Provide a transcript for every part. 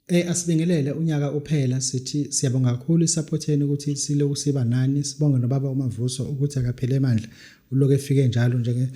Asibingelele unyaka uphela sithi siyabonga kakhulu isupport yenu ukuthi siloku siba nani sibonge nobaba uMavuso ukuthi akaphele amandla uloku efike njalo njenge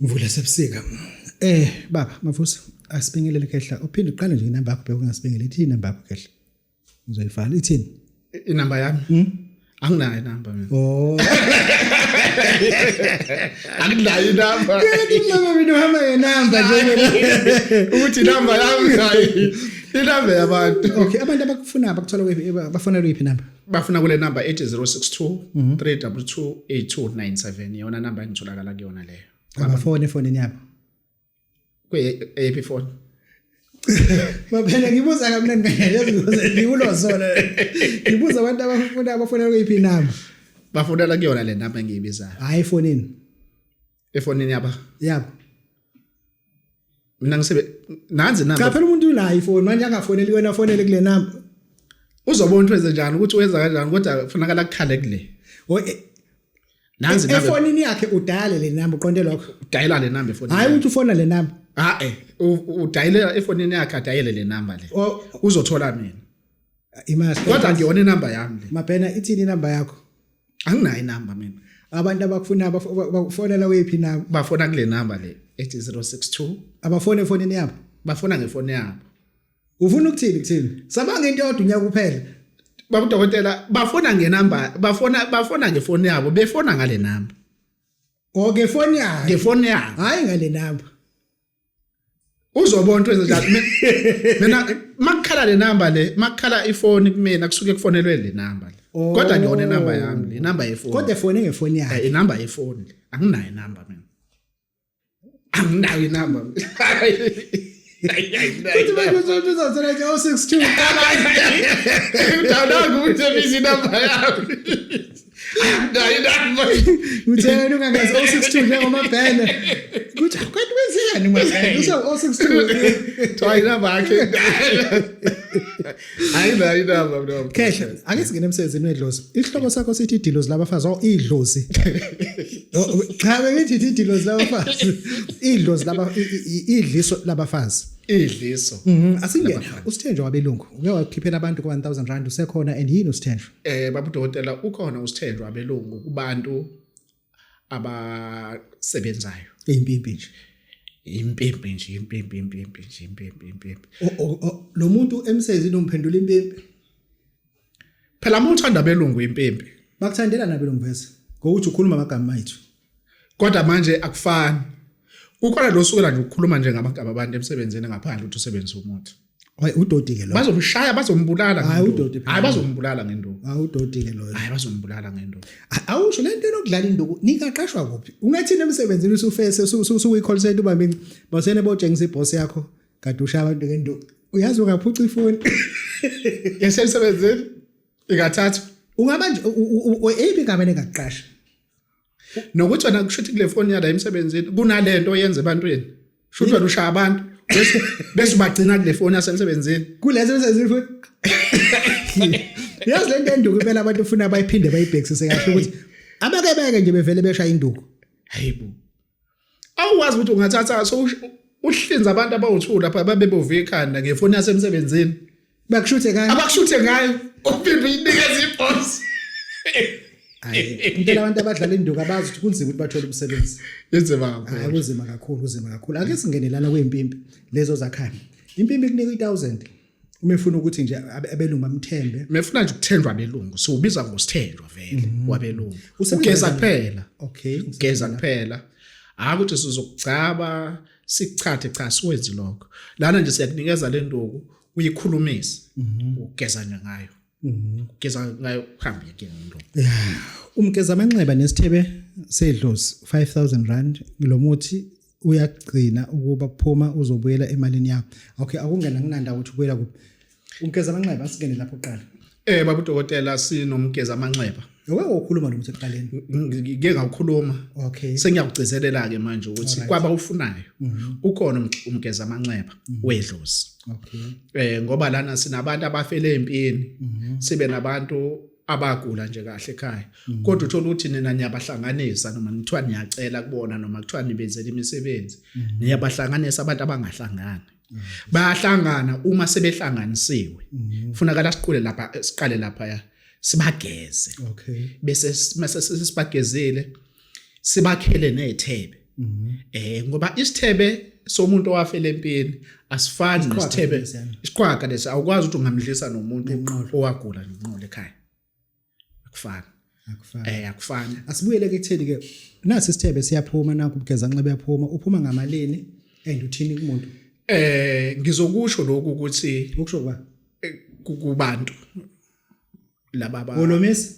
mvula sebusika. Baba Mavuso asibingelele Khehla uphinde uqale nje inamba yakho beke ungasibingele ithi inamba yakho Khehla. Uzoyivala ithini? Inamba yami? Anginayo inamba mina. Oh. Anginayo inamba. Mama mina uhamba ngenamba nje. Uthi inamba yami hayi. Inamba yabantu. Okay, abantu abakufuna bakuthola kuphi bafuna kuphi inamba? Bafuna kule number 8062 322 8297 yona number engitholakala kuyona leyo. Efonini yabo. Kuyephi phone? Maphela ngibuza kamnandi yazi ngiyulozona. Ngibuza abantu abafuna kuphi inamba. Bafonela kuyona le number engiyibizayo. Hayi efonini. Efonini yabo. Yabo. Mina nanzi number. Cha phela umuntu unayo ifoni manje angafoneli wena fonele kule number. Uzobona wenze njani ukuthi wenza kanjani kodwa kufanele akukhale kule. Nanzi number. Efonini yakhe udayile le number uqonde lokho. Udayila le number efonini. Hayi uthi ufona le number. Udayile efonini yakhe adayile le number le. Uzothola mina. Imazi. Kodwa ngiyona inamba yami le. Mabhena ithini inamba yakho? Anginayo inamba mina. Abantu abakufuna bafonela wephi nabo? Bafona kule number le 8062. Abafone efonini yabo. Bafona ngefoni yabo. Ufuna ukuthini kuthini? Sabanga into yodwa unyaka kuphela. Babudokotela bafona ngenamba, bafona ngefoni yabo, befona ngale number. Okay, phone yakhe. Ngefoni yabo. Hayi ngale number. Uzobona into enzenjani mina makukhala le number le, makukhala ifoni kumina kusuke kufonelwe le number le. Kodwa ngiyona inamba yami le, inamba yefoni. Kodwa efone ngefoni yakhe. Inamba yefoni le. Anginayo inamba mina. Anginayo inamba. Kuthi manje uzothola nje 062 Udawudanga ukuthi ebizi inamba yami. Anginayo inamba. Uthena ungangazi 062 njengomabhena. Kuthi kanti wenzeni manje? Uso 062. Try inamba yakhe. Ayinayo inamba mina. Khehla, ake singene emsebenzini wedlozi. Isihloko sakho sithi idlozi labafazi idlozi. Cha bengithi idlozi labafazi. Idlozi idliso labafazi. Idliso. Asingene. Usithenjwa wabelungu. Uke wakhiphela abantu ku 1000 rand usekhona and yini usithenjwa? Babudokotela ukhona usithenjwa abelungu kubantu abasebenzayo. Impimpi nje. Impimpi nje. Lo muntu emsebenzini umphendula impimpi. Phela umuntu uthanda abelungu impimpi. Bakuthandela nabelungu vese. Ngokuthi ukhuluma amagama ayithu. Kodwa manje akufani. Ukhona lo sukela nje ukukhuluma nje ngamagama abantu emsebenzini ngaphandle ukuthi usebenzise umuntu. Hayi udodi ke lo. Bazomshaya bazombulala ngenduku. Hayi udodi phela. Hayi bazombulala ngenduku. Hayi udodi ke lo. Hayi bazombulala ngenduku. Awusho lento enokudlala induku nikaqashwa kuphi? Ungathini emsebenzini usufese usuyi-call center ubambe bosene botshengisa iboss yakho kade ushaya abantu ngenduku. Uyazi ungaphuca ifoni. Yasemsebenzini ikathatha. Ungaba nje eyibi igama engaqasha. Nokuthi wena kushuthi kule phone yala emsebenzini kunalento oyenza ebantwini. Shuthi wena ushaya abantu bese ubagcina kule phone yasemsebenzini. Kulezo emsebenzini futhi. Yazi lento enduku phela abantu ufuna bayiphinde bayibhekisise kahle ukuthi abakebeke nje bevele beshaya induku. Hayibo. Awuwazi ukuthi ungathatha so uhlinza abantu abawuthula lapha babebove ikhanda ngefoni yasemsebenzini. Bakushuthe ngayo. Abakushuthe ngayo. Uphinde inikeze iboss. Hayi, impela abantu abadlala induku abazi ukuthi kunzima ukuthi bathole umsebenzi. Yenzema kakhulu. Hayi kunzima kakhulu. Ake singenelana kwempimpi lezo zakhaya. Impimpi kunika 1000. Uma ufuna ukuthi nje abelungu bamthembe. Mefuna nje ukuthendwa abelungu. So ubiza ngosithendwa vele wabelungu. Ugeza kuphela. Okay. Ugeza kuphela. Ukuthi sizokugcaba sichathe cha siwenzi lokho. Lana nje siyakunikeza le nduku uyikhulumisa. Ugeza nje ngayo. Ugeza ngayo phambi yake nduku. Umgeza amanxeba nesithebe sedlozi 5000 rand ngilomuthi uyagcina ukuba kuphuma uzobuyela emalini yakho. Okay, akungena nginanda ukuthi ubuyela kuphi. Umgeza amanxeba asingene lapho qala. Babudokotela sinomgeza amanxeba. Yeke ukukhuluma nomuthi eqaleni. Ngike ngawukhuluma. Okay. Sengiyakugcizelela ke manje ukuthi kwaba ufunayo. Ukhona umgeza amanxeba wedlozi. Okay. Ngoba lana sinabantu abafele empini. Sibe nabantu abagula nje kahle ekhaya. Kodwa uthola ukuthi nina niyabahlanganisa noma nithiwa niyacela kubona noma kuthiwa nibenzele imisebenzi. Niyabahlanganisa abantu abangahlangani. bayahlangana uma sebehlanganisiwe kufunakala siqale lapha sibageze Okay. bese mase sibagezile sibakhele nezithebe ngoba isithebe somuntu owafela empini asifani nesithebe isiqhwaga lesi awukwazi ukuthi ungamdlisa nomuntu owagula ngenqolo ekhaya akufani akufani Asibuyele ke kutheni ke nasi isithebe siyaphuma naku ubugeza nxa beyaphuma uphuma ngamalini and uthini kumuntu ngizokusho lokhu ukuthi ukusho kuba kubantu laba Olomisi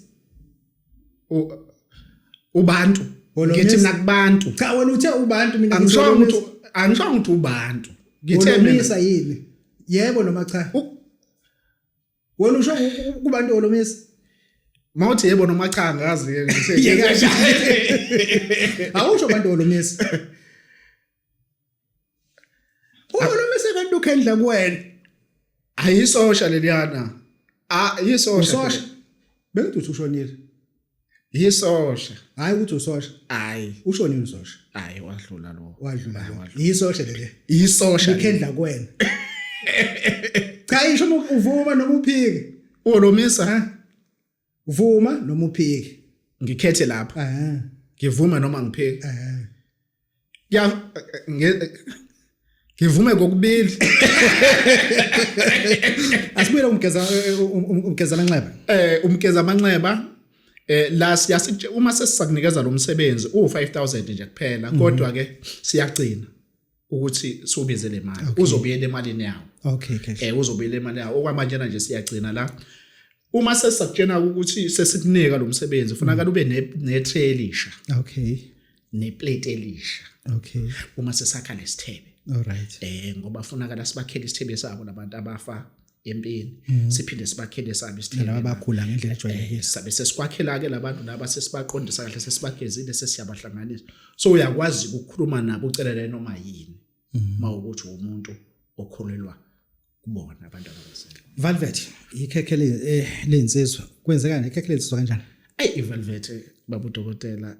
ubantu ngithi mina kubantu cha wena uthe ubantu mina angisho ukuthi ubantu ngithe Olomisa yini yebo noma cha wena usho kubantu Olomisa mawuthi yebo noma cha ngazi awusho bantu Olomisa Olomisa kanti ukhendla kuwena ayisosha leliyana yisosha bengithi ushonile yisosha hayi ukuthi usosha hayi ushonile usosha hayi wadlula lo yisosha lele yisosha ukhendla kuwena cha isho uvuma noma uphike Olomisa uvuma noma uphike ngikhethe lapha ngivuma noma ngiphike ngivume kokubili asibuyele umgeza manxeba umgeza manxeba la siyasithi uma sesisakunikeza lo msebenzi u5000 nje kuphela kodwa ke siyagcina ukuthi sobizele imali uzobuyela emalini yawo okay uzobuyela imali yawo okwamanje nje siyagcina la uma sesakutshena ukuthi sesikunika lo msebenzi kufanele ube netray elisha okay neplate elisha okay uma sesakha lesithebe all right ngoba kufanele sibakhele isithebe sabo labantu abafa empini siphinde sibakhele sabo isithebe laba bakhula ngendlela ejwayelekile sabe sesikwakhela ke labantu laba sesibaqondisa kahle sesibagezile sesiyabahlanganisa so uyakwazi ukukhuluma nabo ucelele noma yini mawukuthi umuntu okhulelwa kubona abantu abasele Velvet ikhekhe lensizwa kwenzeka nekhekhe lensizwa kanjani ivelvet babu dokotela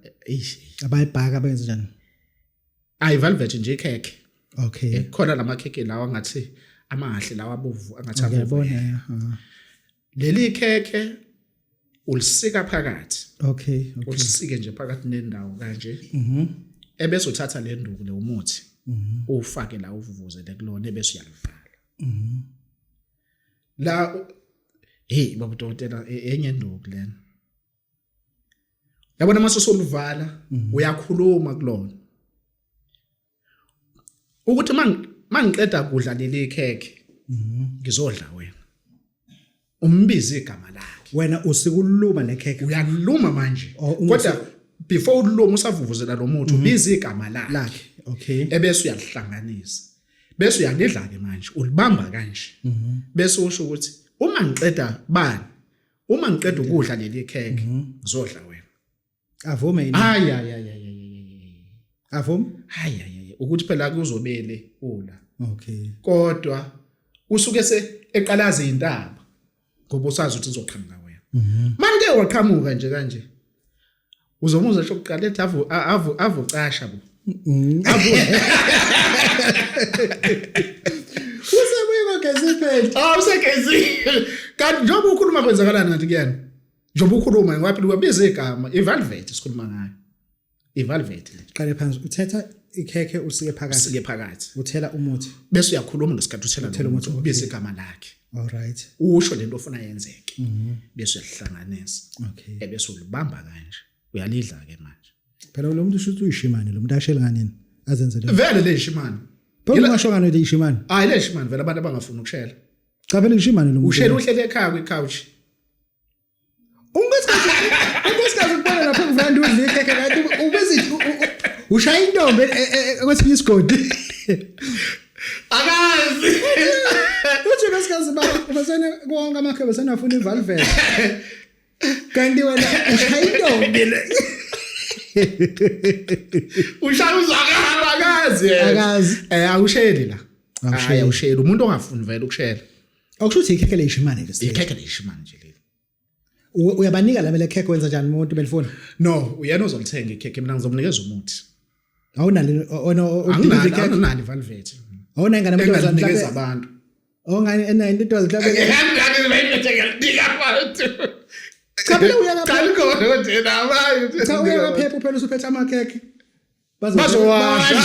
abayibhaka benze njani velvet nje ikhekhe okay khona lamakhekhe lawa ngathi amahle lawa abovu angathi ngiyabona leli khekhe ulisika phakathi okay ulisike nje phakathi nendawo kanje ebese uthatha le nduku le umuthi ufake la uvuvuzele kulona ebese uyalivala la babu dokotela enye nduku lena yabona mase soluvala uyakhuluma kulona ukuthi mangiqeda kudla leli khekhe ngizodla wena umbize igama lakhe wena usikuluma nekhekhe uyaluma manje kodwa before uluma usavuvuzela lo muthi ubize igama lakhe okay ebese uyalihlanganisa bese uyalidla ke manje ulibamba kanje bese usho ukuthi uma ngiqeda ukudla leli khekhe ngizodla wena avume yini avume ukuthi phela kuzobele ula okay kodwa usuke eqalaza izintaba ngoba usazi ukuthi uzoqhamuka wena manje waqhamuka nje kanje uzomuza nje ukuqala ethi avu casha bo usegezile kanti njengoba ukhuluma kwenzakalani ngathi kuyena njengoba ukhuluma ngaphi ubize igama ivelvet sikhuluma ngayo ivelvet qale phansi uthetha ikhekhe usike phakathi uthela umuthi bese uyakhuluma ngesikhathi uthela umuthi ubize igama lakhe all right usho lento ofuna yenzeke bese uyahlanganisa okay ebese ulibamba kanje uyalidla ke manje phela lo muntu ushuthi uyishimane lo muntu ashela kanini azenzele vele le shimani phela ungasho ngani le ishimane hayi le shimani vele abantu abangafuni ukushela cha phela ishimane lo muntu ushela uhlele ekhaya kwi-couch ungasikhathi ukubona lapha kuvanda udle ikhekhe kanti ubezithi ushaya intombi kwesinye isigodi akazi uthi ngesikhathi basena konke amakhe basenafuna ivelvet kanti wena ushaya intombi le ushaya uzakala akazi awusheli la awusheli umuntu ongafuni vele ukushela akushuthi ikhekhe le ishimane le ikhekhe le ishimane nje leli uyabanika la khekhe wenza njani umuntu belifuna no uyena uzolithenga ikhekhe mina ngizomnikeza umuthi awunali anginali velvet awona ingane amantombazane enganikeza abantu ongani enayini into mhlawumbe ngiyangani bayinethe ngiyadika abantu cha phela uyaka cha khona thina abayo cha uyaka phepha phela usuphethe amakhekhe bazowasha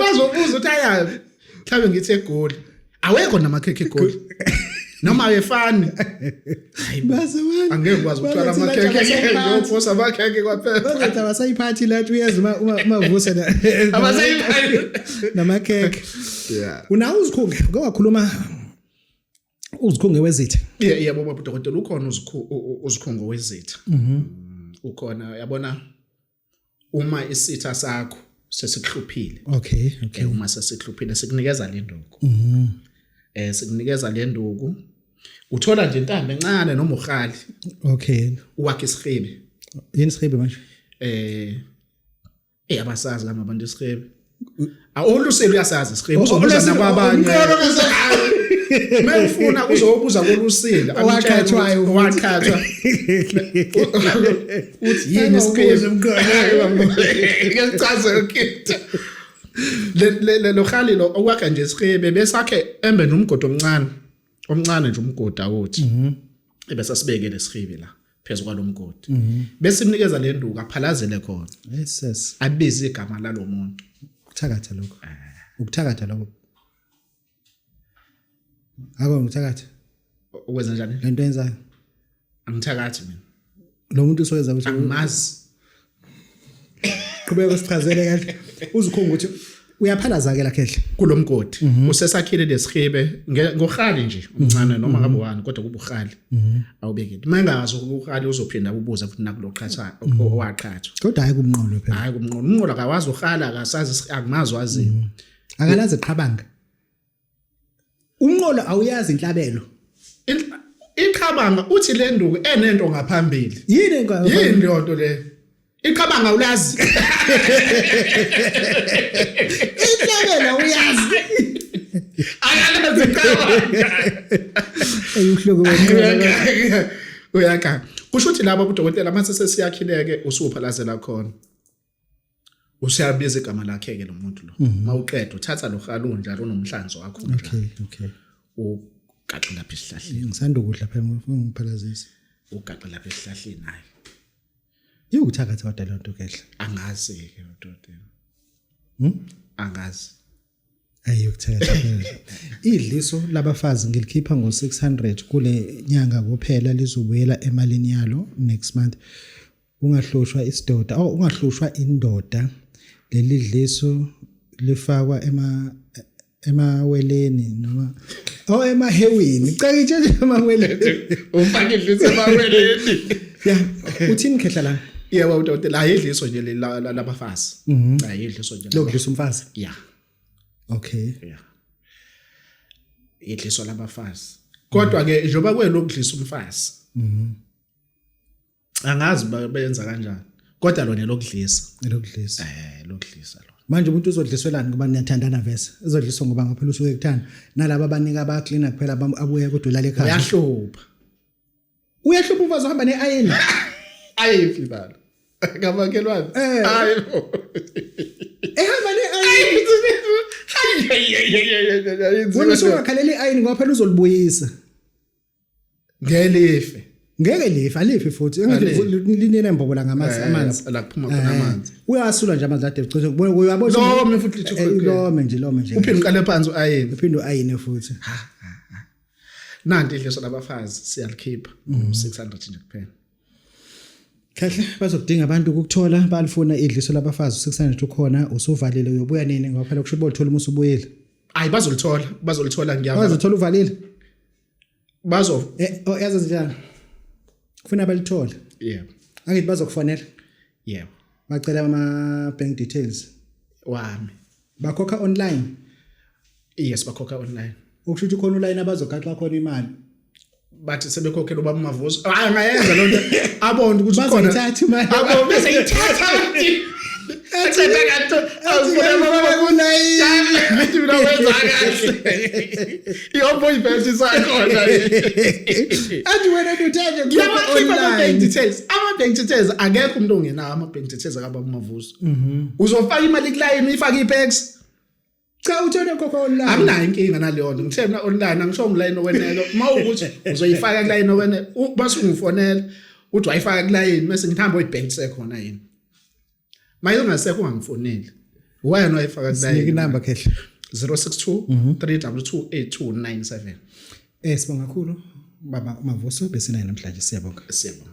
bazobuza ukuthi ayazi mhlawumbe ngithi eGoli awekho namakhekhe eGoli noma ayefani bazowasha angeke ukwazi ukuthola amakhekhe ngiyophosa amakhekhe kwaphela bazothi abasayiphathi lathi uyeza umavusa abasayiphathi namakhekhe yeah unawo uzikhunge ngowakhuluma uzikhunge wezitha yebo baba dokotela ukhona uzikhungo wezitha ukhona yabona uma isitha sakho sesikuhluphile okay uma sesikuhluphile sikunikeza le nduku sikunikeza le nduku uthola nje intambo encane noma ukhali okay uwakhe isihibe yini isihibe manje abasazi lama bantu isihibe awuluseli uyasazi isihibe uzobuza nakwabanye mayifuna uzobuza koluseli owakhathwayo owakhathwa uthi yini isihibe ngichaze ukitha lo khali lo okwakha nje isihibe besakhe embe nomgodo omncane nje umgodi awuthi ebese sibekele isihibe la phezulu kwalomgodi bese imnikeza le nduku aphalazele khona yes abize igama lalomuntu ukuthakatha lokho ukuthakatha lokho ngikuthakatha ukwenza njani lento yenzayo angithakathi mina lo muntu usoyenza ukuthi angimazi qhubeka usichazele kahle uzikhunga ukuthi uyaphalaza ke la khehle kulomgodi usesakhile lesihibe ngokhali nje umncane noma ngabe wani kodwa kubukhali awubekile mangazi ukukhali uzophinda ubuza futhi nakuloqhatha owaqhathwa kodwa hayi kumnqolo phela hayi umnqolo akawazi ukhala akasazi akumazi wazi akalazi iqhabanga umnqolo awuyazi inhlabelo iqhabanga uthi le nduku enento ngaphambili yini lonto le iqhabanga ulazi inhlabelo uyazi akalazi iqhabanga eyuhloko uyaka kusho ukuthi laba udokotela mase sesiyakhileke usuphalazela khona usiyabiza igama lakhe ke lo muntu lo mawuqeda uthatha lo khalo njalo nomhlanzo wakho njalo okay ugaxa lapha esihlahleni ngisanda ukudla phela ngiphalazisa ugaxa lapha esihlahleni hayi ukuthakatha wadala lonto kehle angazi ke udokotela angazi ukuthakatha idliso labafazi ngilikhipha ngo600 kule nyanga kuphela lizobuyela emalini yalo next month ungahloshwa isidoda ungahloshwa indoda leli dliso lifakwa emaweleni noma emahewini cake nje emaweleni ufake idliso emaweleni uthini khehla la yebo udokotela ayidliso nje labafazi ayidliso nje lokudlisa umfazi okay idliso labafazi kodwa ke njoba kwelokudlisa umfazi angazi bayenza kanjani kodwa lona lokudlisa lokudlisa lokudlisa lo manje umuntu uzodliselana ngoba niyathandana vese uzodliswa ngoba ngaphela usuke ekuthanda nalabo abanika aba cleaner kuphela abuye kodwa ulala ekhaya uyahlupha umfazi uhamba neayini ayiphi bala ngabakelwane hayibo ehamba neayini wena usungakhaleli iayini ngoba phela uzolibuyisa ngelife ngeke lifa alifi futhi linene embobola amanzi la kuphuma khona amanzi uyasula nje amanzi ade ucishe uyabona lome futhi lome nje uphinde uqale phansi ayini uphinde ayine futhi nanti idliso labafazi siyalikhipha 600 nje kuphela kahle bazokudinga abantu ukuthola balifuna idliso labafazi 600 ukhona usuvalile uyobuya nini ngoba phela kusho bolithola uma usubuyile ayi bazolithola ngiyabona bazothola uvalile bazo yazi njani kufuna balithole yebo angithi bazokufonela yebo bacela ama bank details wami bakhokha online yes bakhokha online ukusho ukuthi khona online abazogaxa khona imali bathi sebekhokhela ubaba Mavuso angayenza lonto abonde ukuthi khona bazayithatha imali abo bese ithatha Eceda kanti awufuna baba kulayini. Ngithi mina wenza kahle. Ihombo ibhethi sakhona. Athi wena uthanje Ngiyakhipha ama-bank details. Ama-bank details akekho umuntu ongenawo ama-bank details akaba Mavuso. Uzofaka imali kulayini uyifaka ipex. Cha uthona khokho online. Anginayo inkinga naleyo nto. Ngithe mina online angisho ngilayini okwenelo. Mawukuthi uzoyifaka kulayini okwene base ungifonela uthi wayifaka kulayini bese ngihamba oyibank sekhona yini. Maye ungasekho ungangifoneli. Wena wayifaka kulayini. Sike inamba khehle. 062 322 8297. Sibonga kakhulu baba Mavuso bese naye namhlanje siyabonga. Siyabonga.